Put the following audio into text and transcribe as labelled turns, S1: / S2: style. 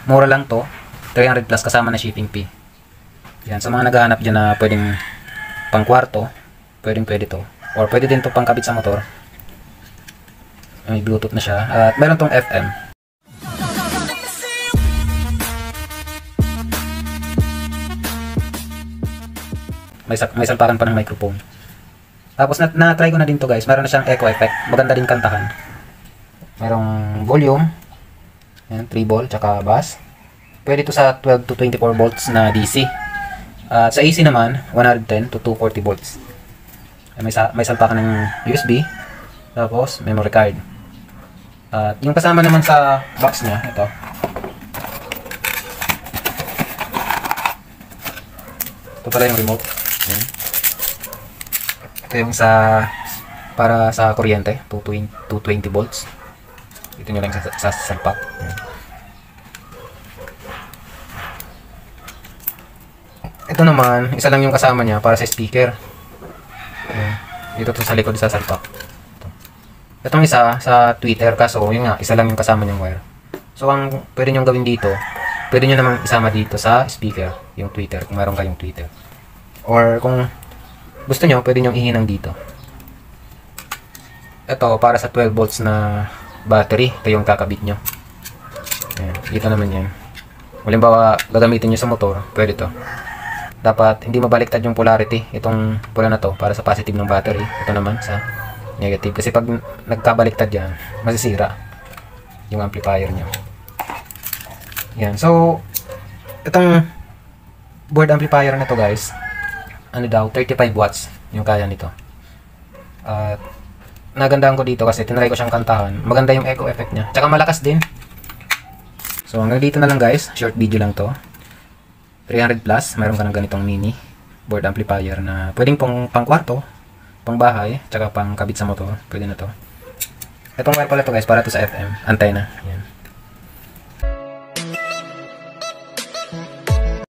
S1: Mura lang to. 300 plus kasama na shipping fee. Yan, sa mga naghahanap dyan na pwedeng pang kwarto, pwede to. Or pwede din to pang kabit sa motor. May Bluetooth na siya. At meron tong FM. May salpakan pa ng microphone. Tapos na-try ko na din to guys. Meron na siyang echo effect. Maganda din kantahan. Merong volume. Yan, 3 volt, tsaka bass. Pwede to sa 12 to 24 volts na DC. At sa AC naman, 110 to 240 volts. May salpakan ng USB. Tapos, memory card. At yung kasama naman sa box niya, ito. Ito pala yung remote. Yan. Ito yung para sa kuryente, 220 volts. Ito nyo lang sa salpak. Yan. Ito naman, isa lang yung kasama niya para sa speaker. Yan. Dito to sa likod sa salpak. Itong isa sa Twitter, kaso yun nga, isa lang yung kasama niyang wire. So ang pwede nyo gawin dito, pwede nyo namang isama dito sa speaker, yung Twitter, kung meron kayong Twitter. Or kung gusto nyo, pwede nyo ihinang dito. Ito, para sa 12 volts na battery, ito yung kakabit nyo. Ayan, dito naman yan. Halimbawa, gagamitin nyo sa motor, pwede to. Dapat hindi mabaliktad yung polarity, itong pula na to, para sa positive ng battery. Ito naman sa negative. Kasi pag nagkabaliktad yan, masisira yung amplifier nyo. Yan. So, itong board amplifier na to guys, ano daw, 35 watts yung kaya nito. At nagandahan ko dito kasi tinry ko siyang kantahan. Maganda yung echo effect niya. Tsaka malakas din. So, hanggang dito na lang guys. Short video lang to. 300 plus. Mayroon ka ng ganitong mini board amplifier na pwedeng pang kwarto, pang bahay, tsaka pang kabit sa motor. Pwede na to. Itong wire pala to guys, para to sa FM. Antenna. Yan.